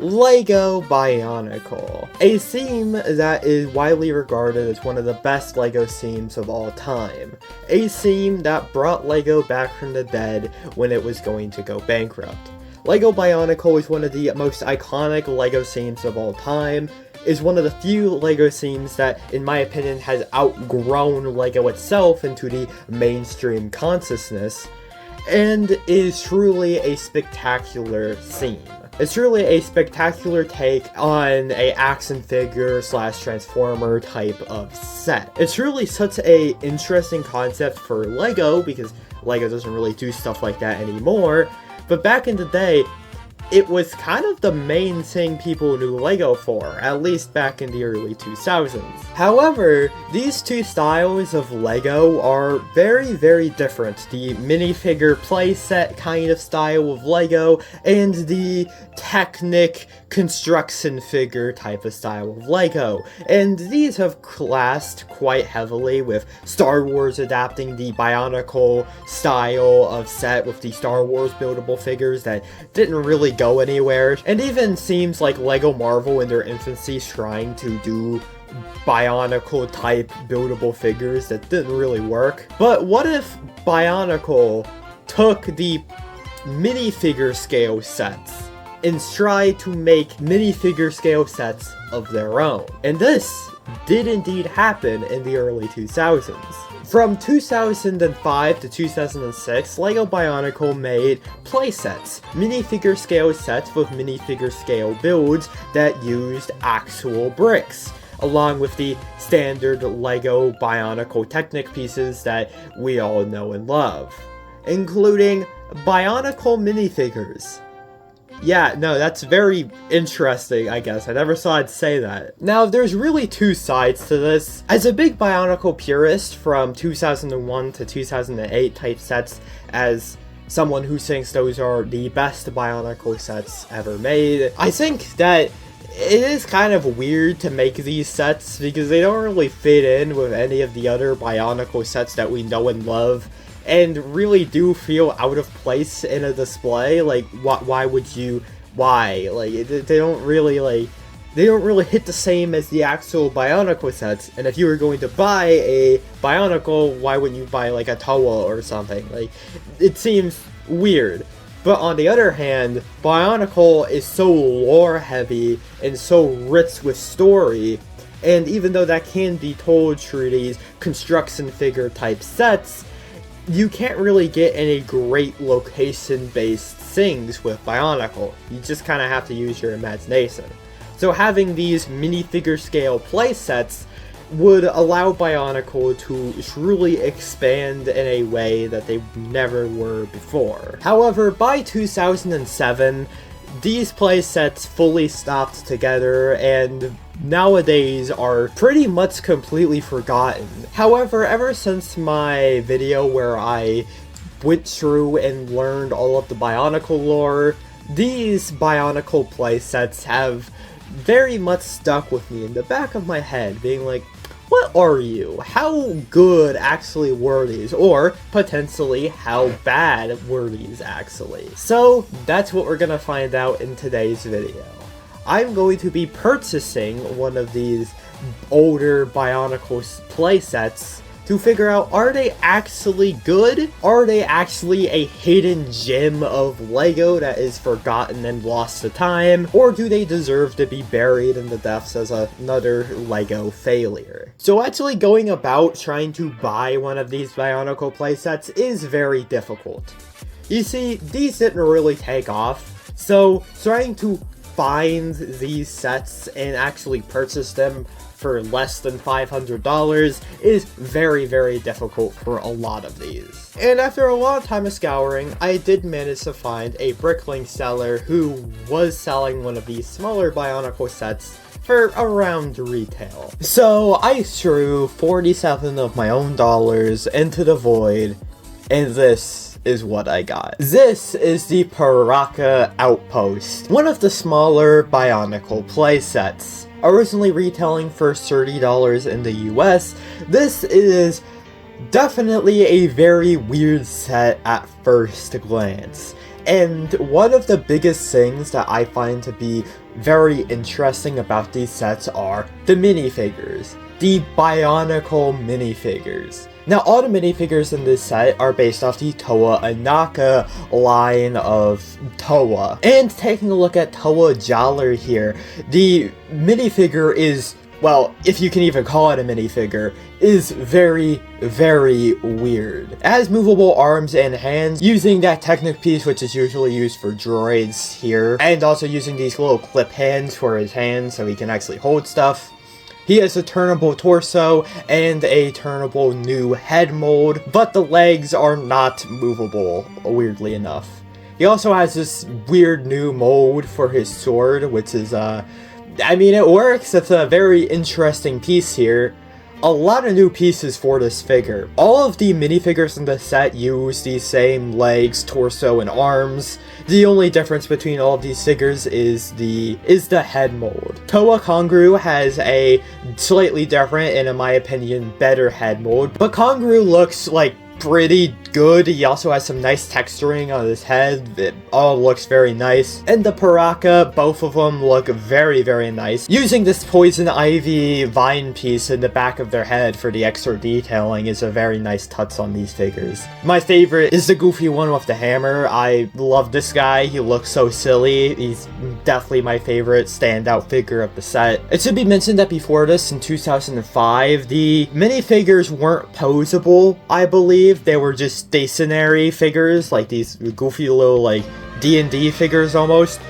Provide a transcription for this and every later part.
Lego Bionicle, a theme that is widely regarded as one of the best Lego themes of all time. A theme that brought Lego back from the dead when it was going to go bankrupt. Lego Bionicle is one of the most iconic Lego themes of all time, is one of the few Lego themes that, in my opinion, has outgrown Lego itself into the mainstream consciousness, and is truly a spectacular theme. It's truly a spectacular take on a action figure slash transformer type of set. It's really such a interesting concept for Lego, because Lego doesn't really do stuff like that anymore, but back in the day, it was kind of the main thing people knew Lego for, at least back in the early 2000s. However, these two styles of Lego are very, very different. The minifigure playset kind of style of Lego, and the technic construction figure type of style of Lego. And these have clashed quite heavily, with Star Wars adapting the Bionicle style of set with the Star Wars buildable figures that didn't really go anywhere, and even seems like Lego Marvel in their infancy trying to do Bionicle type buildable figures that didn't really work. But what if Bionicle took the minifigure scale sets and tried to make minifigure scale sets of their own? And this did indeed happen in the early 2000s. From 2005 to 2006, Lego Bionicle made playsets, minifigure scale sets with minifigure scale builds that used actual bricks, along with the standard Lego Bionicle Technic pieces that we all know and love, including Bionicle minifigures. Yeah, no, that's very interesting, I guess. I never thought I'd say that. Now, there's really two sides to this. As a big Bionicle purist from 2001 to 2008 type sets, as someone who thinks those are the best Bionicle sets ever made, I think that it is kind of weird to make these sets because they don't really fit in with any of the other Bionicle sets that we know and love, and really do feel out of place in a display. Like, why would you, like, they don't really hit the same as the actual Bionicle sets. And if you were going to buy a Bionicle, why wouldn't you buy, like, a Toa or something? Like, it seems weird. But on the other hand, Bionicle is so lore heavy and so rich with story, and even though that can be told through these construction figure type sets, you can't really get any great location-based things with Bionicle. You just kind of have to use your imagination. So having these minifigure scale playsets would allow Bionicle to truly expand in a way that they never were before. However, by 2007, these playsets fully stopped together and nowadays are pretty much completely forgotten. However, ever since my video where I went through and learned all of the Bionicle lore, these Bionicle playsets have very much stuck with me in the back of my head, being like, what are you? How good actually were these? Or, potentially, how bad were these actually? So, that's what we're gonna find out in today's video. I'm going to be purchasing one of these older Bionicle playsets to figure out, are they actually good? Are they actually a hidden gem of Lego that is forgotten and lost to time? Or do they deserve to be buried in the depths as another Lego failure? So actually going about trying to buy one of these Bionicle playsets is very difficult. You see, these didn't really take off, so trying to find these sets and actually purchase them for less than $500 is very, very difficult for a lot of these. And after a long time of scouring, I did manage to find a Bricklink seller who was selling one of these smaller Bionicle sets for around retail. So I threw 47 of my own dollars into the void, and this is what I got. This is the Paraka Outpost, one of the smaller Bionicle playsets. Originally retailing for $30 in the US, this is definitely a very weird set at first glance. And one of the biggest things that I find to be very interesting about these sets are the minifigures. The Bionicle minifigures. Now, all the minifigures in this set are based off the Toa Inaka line of Toa. And taking a look at Toa Jollar here, the minifigure is, well, if you can even call it a minifigure, is very, very weird. It has movable arms and hands, using that Technic piece, which is usually used for droids here, and also using these little clip hands for his hands so he can actually hold stuff. He has a turnable torso and a turnable new head mold, but the legs are not movable, weirdly enough. He also has this weird new mold for his sword, which is, I mean, it works. It's a very interesting piece here. A lot of new pieces for this figure. All of the minifigures in the set use the same legs, torso, and arms. The only difference between all of these figures is the head mold. Toa Kanguru has a slightly different, and in my opinion, better head mold, but Kanguru looks like pretty good. He also has some nice texturing on his head. It all looks very nice. And the Paraka, both of them look very, very nice. Using this Poison Ivy vine piece in the back of their head for the extra detailing is a very nice touch on these figures. My favorite is the goofy one with the hammer. I love this guy. He looks so silly. He's definitely my favorite standout figure of the set. It should be mentioned that before this, in 2005, the minifigures weren't posable, I believe. They were just stationary figures, like these goofy little, like, D&D figures almost.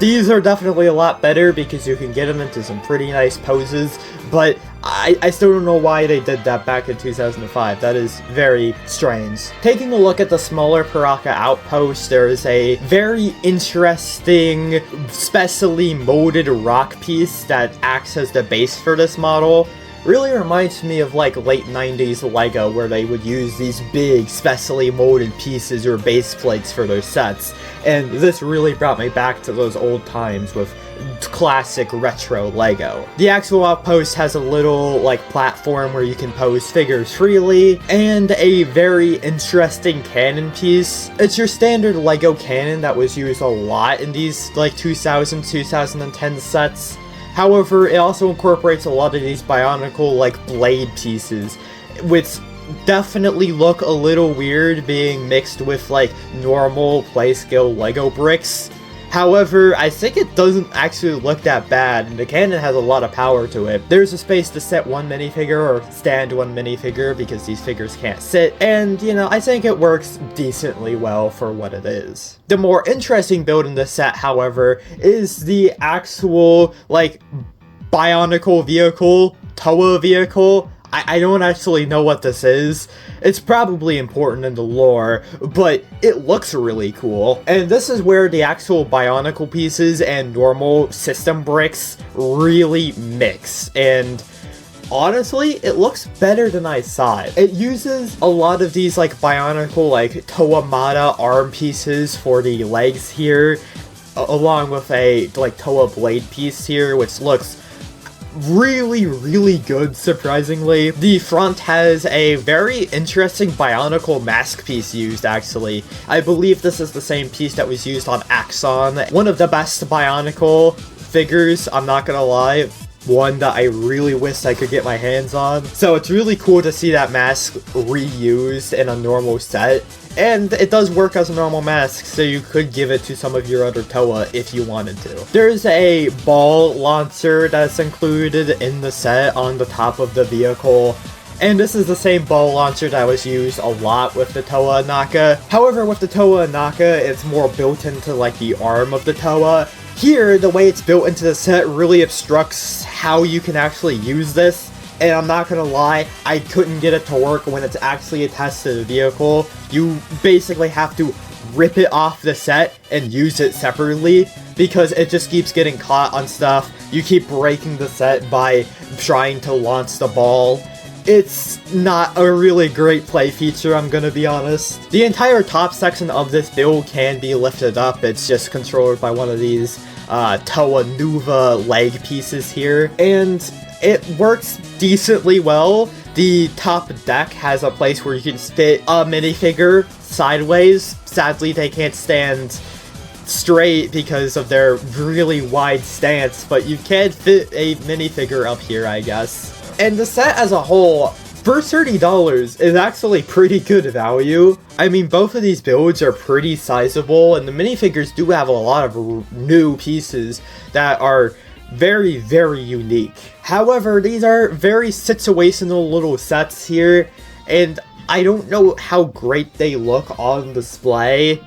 These are definitely a lot better because you can get them into some pretty nice poses, but I still don't know why they did that back in 2005. That is very strange. Taking a look at the smaller Paraka outpost, there is a very interesting, specially molded rock piece that acts as the base for this model. Really reminds me of like late 90s LEGO, where they would use these big specially molded pieces or base plates for their sets, and this really brought me back to those old times with classic retro LEGO. The actual outpost has a little like platform where you can pose figures freely, and a very interesting cannon piece. It's your standard LEGO cannon that was used a lot in these like 2010 sets. However, it also incorporates a lot of these Bionicle, like, blade pieces, which definitely look a little weird being mixed with, like, normal play-scale LEGO bricks. However, I think it doesn't actually look that bad, and the cannon has a lot of power to it. There's a space to set one minifigure, or stand one minifigure, because these figures can't sit, and, you know, I think it works decently well for what it is. The more interesting build in this set, however, is the actual, like, Bionicle vehicle, Toa vehicle. I don't actually know what this is. It's probably important in the lore, but it looks really cool. And this is where the actual Bionicle pieces and normal system bricks really mix. And honestly, it looks better than I thought. It uses a lot of these like Bionicle, like Toamata arm pieces for the legs here, along with a like Toa blade piece here, which looks really, really good, surprisingly. The front has a very interesting Bionicle mask piece used, actually. I believe this is the same piece that was used on Axon, one of the best Bionicle figures, I'm not gonna lie. One that I really wish I could get my hands on. So it's really cool to see that mask reused in a normal set. And it does work as a normal mask, so you could give it to some of your other Toa if you wanted to. There's a ball launcher that's included in the set on the top of the vehicle. And this is the same ball launcher that was used a lot with the Toa Inaka. However, with the Toa Inaka, it's more built into like the arm of the Toa. Here, the way it's built into the set really obstructs how you can actually use this. And I'm not gonna lie, I couldn't get it to work when it's actually attached to the vehicle. You basically have to rip it off the set and use it separately, because it just keeps getting caught on stuff. You keep breaking the set by trying to launch the ball. It's not a really great play feature, I'm gonna be honest. The entire top section of this build can be lifted up. It's just controlled by one of these Toa Nuva leg pieces here, and it works decently well. The top deck has a place where you can fit a minifigure sideways. Sadly, they can't stand straight because of their really wide stance, but you can fit a minifigure up here, I guess. And the set as a whole, for $30, is actually pretty good value. I mean, both of these builds are pretty sizable, and the minifigures do have a lot of new pieces that are very, very unique. However, these are very situational little sets here, and I don't know how great they look on display.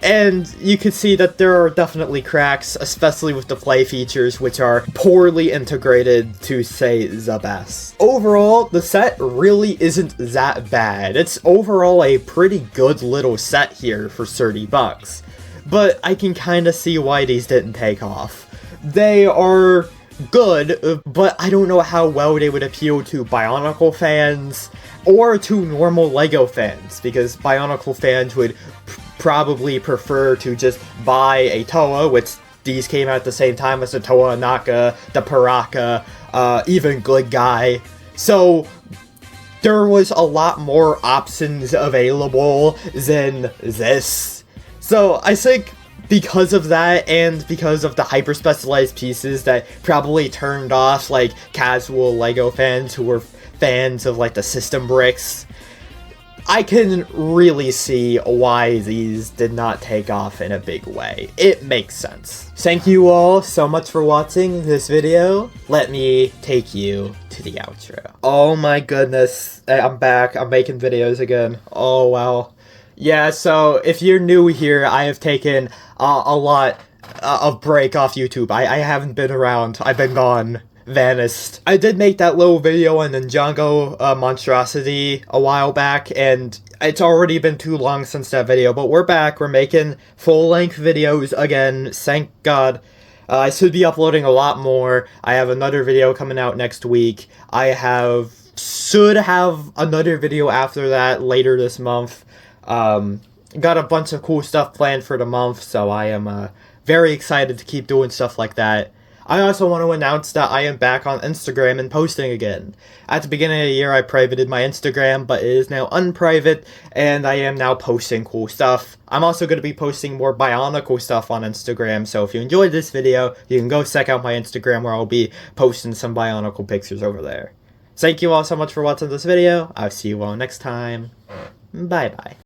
And you can see that there are definitely cracks, especially with the play features, which are poorly integrated, to say the best. Overall, the set really isn't that bad. It's overall a pretty good little set here for 30 bucks. But I can kinda see why these didn't take off. They are good, but I don't know how well they would appeal to Bionicle fans or to normal LEGO fans, because Bionicle fans would probably prefer to just buy a Toa, which these came out at the same time as the Toa Naka, the Paraka, even Good Guy. So there was a lot more options available than this. So I think because of that, and because of the hyper-specialized pieces that probably turned off like casual LEGO fans who were fans of like the system bricks, I can really see why these did not take off in a big way. It makes sense. Thank you all so much for watching this video. Let me take you to the outro. Oh my goodness, I'm back. I'm making videos again. Oh wow. Yeah, so if you're new here, I have taken a lot of break off YouTube. I haven't been around. I've been gone. Vanished. I did make that little video on Ninjago monstrosity a while back, and it's already been too long since that video, but we're back. We're making full-length videos again, thank God. I should be uploading a lot more. I have another video coming out next week. Should have another video after that later this month. Got a bunch of cool stuff planned for the month, so I am very excited to keep doing stuff like that. I also want to announce that I am back on Instagram and posting again. At the beginning of the year, I privated my Instagram, but it is now unprivate, and I am now posting cool stuff. I'm also going to be posting more Bionicle stuff on Instagram, so if you enjoyed this video, you can go check out my Instagram where I'll be posting some Bionicle pictures over there. Thank you all so much for watching this video. I'll see you all next time. Bye-bye.